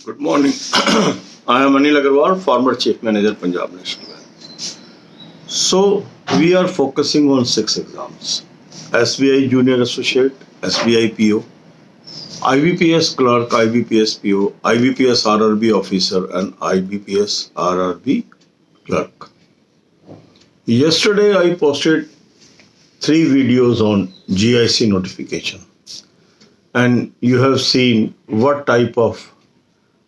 Good morning. I am Anil Agarwal, former Chief Manager, Punjab National Bank. So, we are focusing on 6 exams: SBI Junior Associate, SBI PO, IBPS Clerk, IBPS PO, IBPS RRB Officer, and IBPS RRB Clerk. Yesterday, I posted 3 videos on GIC notification, and you have seen what type of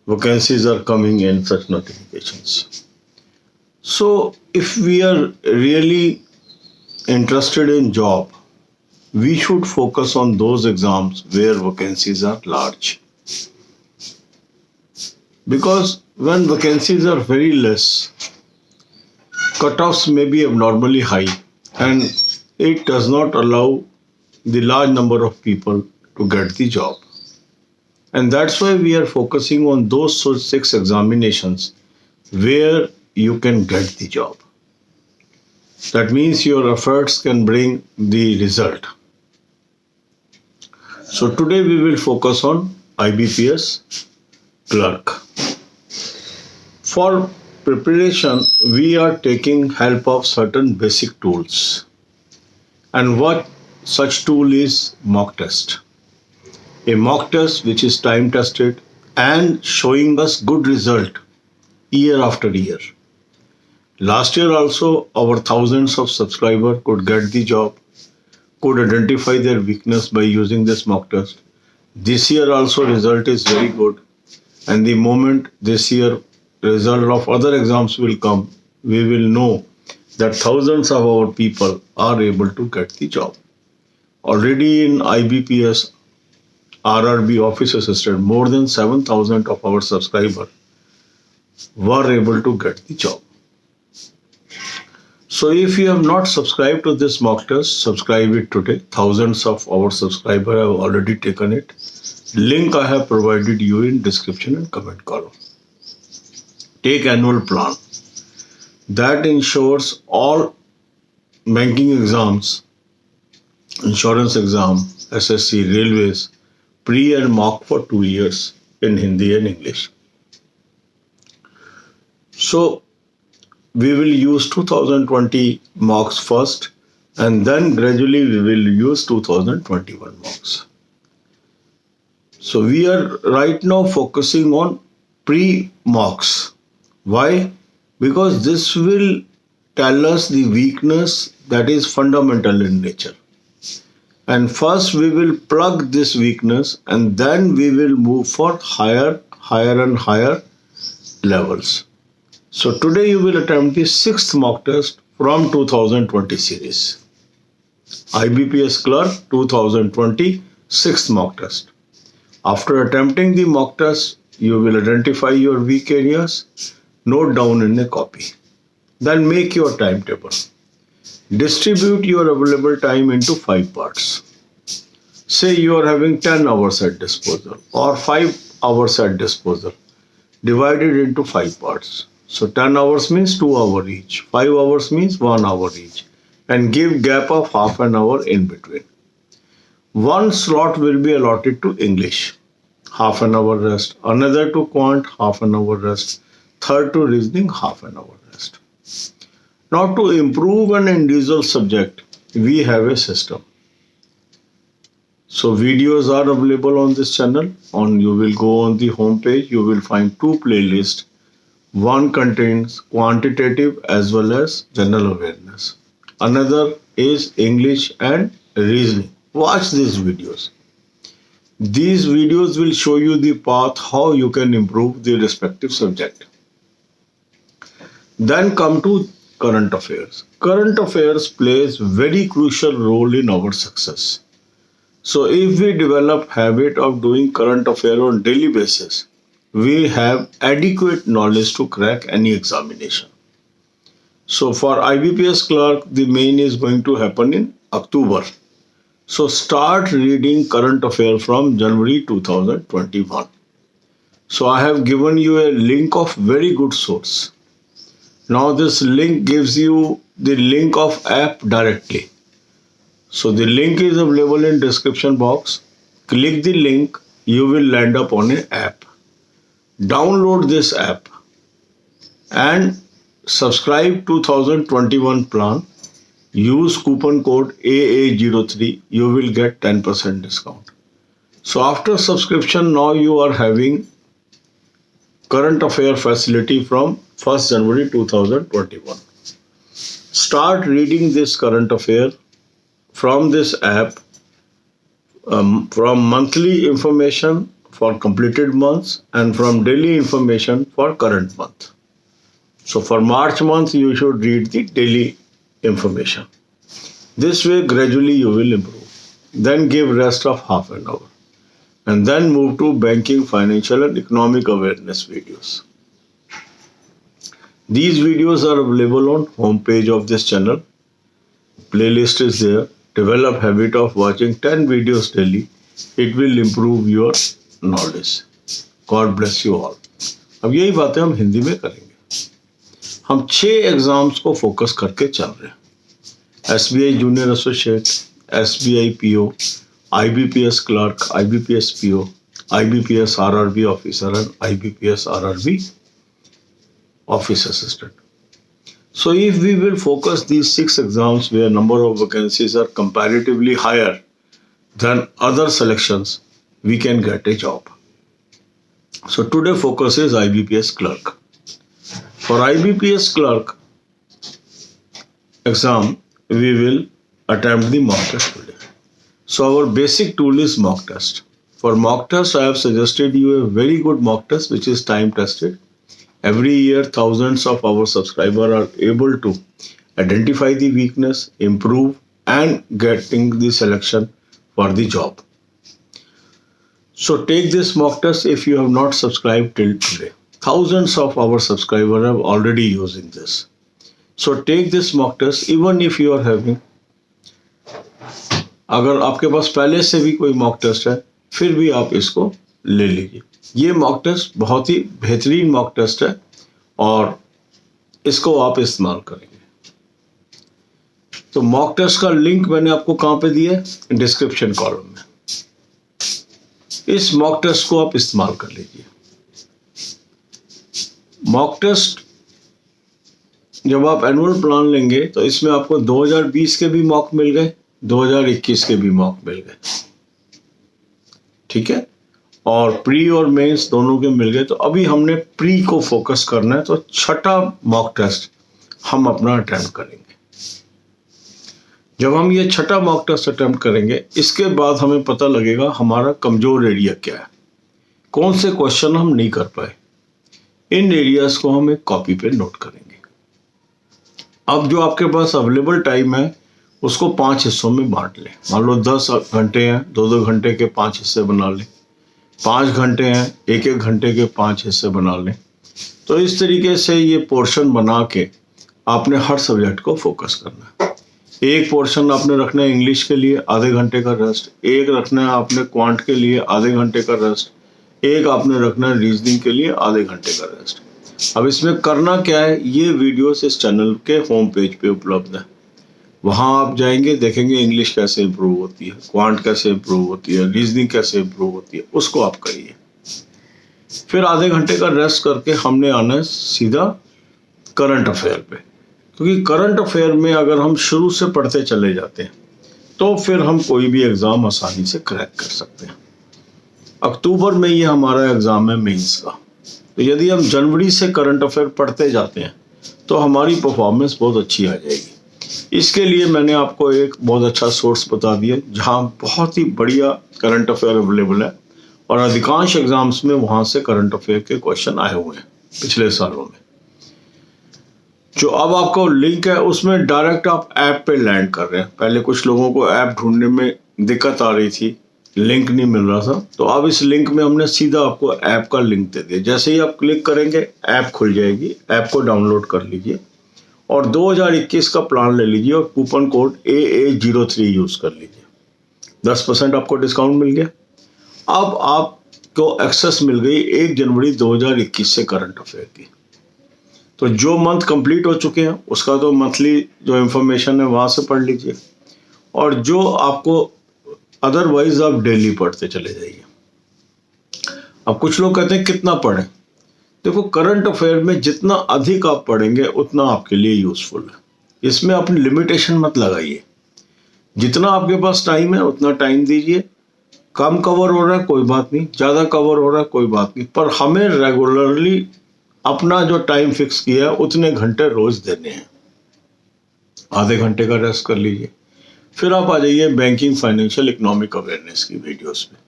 vacancies are coming in such notifications. So, if we are really interested in job, we should focus on those exams where vacancies are large. Because when vacancies are very less, cutoffs may be abnormally high and it does not allow the large number of people to get the job. And that's why we are focusing on those 6 examinations where you can get the job. That means your efforts can bring the result. So today we will focus on IBPS clerk. For preparation, we are taking help of certain basic tools. And what such tool is mock test. A mock test which is time tested and showing us good result year after year. Last year also our thousands of subscribers could get the job, could identify their weakness by using this mock test. This year also result is very good, and the moment this year result of other exams will come, we will know that thousands of our people are able to get the job. Already in IBPS RRB Office Assistant, more than 7,000 of our subscribers were able to get the job. So if you have not subscribed to this mock test, subscribe it today. Thousands of our subscribers have already taken it. Link I have provided you in description and comment column. Take annual plan. That ensures all banking exams, insurance exam, SSC, railways, pre and mock for 2 years in Hindi and English. So we will use 2020 mocks first, and then gradually we will use 2021 mocks. So we are right now focusing on pre-mocks. Why? Because this will tell us the weakness that is fundamental in nature. And first we will plug this weakness, and then we will move for higher and higher levels. So today you will attempt the 6th mock test from 2020 series. IBPS Clerk 2020 6th mock test. After attempting the mock test, you will identify your weak areas, note down in a copy. Then make your timetable. Distribute your available time into 5 parts. Say you are having 10 hours at disposal or 5 hours at disposal. Divide it into 5 parts. So 10 hours means 2 hours each. 5 hours means 1 hour each. And give gap of half an hour in between. One slot will be allotted to English, half an hour rest. Another to quant, half an hour rest. Third to reasoning, half an hour rest. Now to improve an individual subject, we have a system. So videos are available on this channel. You will go on the home page, you will find 2 playlists. One contains quantitative as well as general awareness. Another is English and reasoning. Watch these videos. These videos will show you the path how you can improve the respective subject. Then come to current affairs. Current affairs plays very crucial role in our success. So if we develop habit of doing current affair on daily basis, we have adequate knowledge to crack any examination. So for IBPS clerk, the main is going to happen in October. So start reading current affair from January 2021. So I have given you a link of very good source. Now this link gives you the link of app directly. So the link is available in description box. Click the link, you will land up on an app. download this app and subscribe 2021 plan. Use coupon code AA03. You will get 10% discount. So after subscription, now you are having current affair facility from 1st January 2021. Start reading this current affair from this app, from monthly information for completed months and from daily information for current month. So for March month, you should read the daily information. This way, gradually you will improve. Then give rest of half an hour. And then move to banking, financial and economic awareness videos. These videos are available on homepage of this channel. Playlist is there. Develop habit of watching 10 videos daily. It will improve your knowledge. God bless you all. अब यही बातें हम हिंदी में करेंगे. हम 6 exams को focus करके चल रहे हैं. SBI junior associate, SBI PO, IBPS clerk, IBPS PO, IBPS RRB officer and IBPS RRB office assistant. So if we will focus these 6 exams where number of vacancies are comparatively higher than other selections, we can get a job. So today focus is IBPS clerk. For IBPS clerk exam, we will attempt the mock test today. So our basic tool is mock test. For mock test, I have suggested you a very good mock test which is time tested. Every year, thousands of our subscribers are able to identify the weakness, improve and getting the selection for the job. So take this mock test if you have not subscribed till today. Thousands of our subscribers are already using this. So take this mock test even if you are having, अगर आपके पास पहले से भी कोई mock test है फिर भी आप इसको ले लीजिए. ये मॉक टेस्ट बहुत ही बेहतरीन मॉक टेस्ट है और इसको आप इस्तेमाल करेंगे. तो मॉक टेस्ट का लिंक मैंने आपको कहां पे दिया है? डिस्क्रिप्शन कॉलम में. इस मॉक टेस्ट को आप इस्तेमाल कर लीजिए. मॉक टेस्ट जब आप एनुअल प्लान लेंगे तो इसमें आपको 2020 के भी मॉक मिल गए, 2021 के भी मॉक मिल गए. ठीक है, और प्री और मेंस दोनों के मिल गए. तो अभी हमने प्री को फोकस करना है. तो 6ठा मॉक टेस्ट हम अपना अटेम्प्ट करेंगे. जब हम ये 6ठा मॉक टेस्ट अटेम्प्ट करेंगे, इसके बाद हमें पता लगेगा हमारा कमजोर एरिया क्या है, कौन से क्वेश्चन हम नहीं कर पाए. इन एरियाज को हम एक कॉपी पे नोट करेंगे. अब जो आपके पास अवेलेबल टाइम है उसको 5 हिस्सों में बांट लें. मान लो 10 घंटे हैं, 2-2 घंटे के 5 हिस्से बना लें. 5 घंटे हैं, 1-1 घंटे के 5 हिस्से बना लें. तो इस तरीके से ये पोर्शन बना के आपने हर सब्जेक्ट को फोकस करना है. एक पोर्शन आपने रखना है इंग्लिश के लिए, आधे घंटे का रेस्ट. एक रखना है आपने क्वांट के लिए, आधे घंटे का रेस्ट. एक आपने रखना है रीजनिंग के लिए, आधे घंटे का रेस्ट. अब इसमें करना क्या है, ये वीडियोस इस चैनल के होम पेज पे उपलब्ध है. वहां आप जाएंगे, देखेंगे इंग्लिश कैसे इंप्रूव होती है, क्वांट कैसे इंप्रूव होती है, रीजनिंग कैसे इंप्रूव होती है, उसको आप करिए. फिर आधे घंटे का रेस्ट करके हमने आना है सीधा करंट अफेयर पे. क्योंकि करंट अफेयर में अगर हम शुरू से पढ़ते चले जाते हैं तो फिर हम कोई भी एग्जाम आसानी से क्रैक कर सकते हैं. अक्टूबर में ये हमारा एग्जाम है मेंस का. तो यदि हम जनवरी से करंट अफेयर पढ़ते जाते हैं तो हमारी परफॉर्मेंस बहुत अच्छी आ जाएगी. इसके लिए मैंने आपको एक बहुत अच्छा सोर्स बता दिया जहां बहुत ही बढ़िया करंट अफेयर अवेलेबल है और अधिकांश एग्जाम्स में वहां से करंट अफेयर के क्वेश्चन आए हुए हैं पिछले सालों में. जो अब आपको लिंक है उसमें डायरेक्ट आप ऐप पे लैंड कर रहे हैं. पहले कुछ लोगों को ऐप ढूंढने में दिक्कत आ रही थी, लिंक नहीं मिल रहा था. तो अब इस लिंक में हमने सीधा आपको ऐप का लिंक दे दिया. जैसे ही आप क्लिक करेंगे ऐप खुल जाएगी. ऐप को डाउनलोड कर लीजिए और 2021 का प्लान ले लीजिए और कूपन कोड AA03 यूज कर लीजिए. 10% आपको डिस्काउंट मिल गया. अब आपको एक्सेस मिल गई 1 जनवरी 2021 से करंट अफेयर की. तो जो मंथ कंप्लीट हो चुके हैं उसका तो मंथली जो इंफॉर्मेशन है वहां से पढ़ लीजिए और जो आपको अदरवाइज आप डेली पढ़ते चले जाइए. अब कुछ लोग कहते हैं कितना पढ़ें. देखो, करंट अफेयर में जितना अधिक आप पढ़ेंगे उतना आपके लिए यूजफुल है। इसमें अपनी लिमिटेशन मत लगाइए। जितना आपके पास टाइम है उतना टाइम दीजिए। कम कवर हो रहा है कोई बात नहीं, ज़्यादा कवर हो रहा है कोई बात नहीं, पर हमें रेगुलरली अपना जो टाइम फिक्स किया है उतने घंटे रोज देने हैं। आधे घंटे का रेस्ट कर लीजिए, फिर आप आ जाइए बैंकिंग, फाइनेंशियल, इकोनॉमिक अवेयरनेस की वीडियोस में।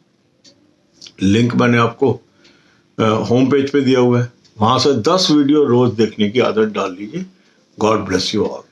लिंक मैंने आपको होम पेज पे दिया हुआ है, वहां से 10 वीडियो रोज देखने की आदत डाल लीजिए। God bless you all.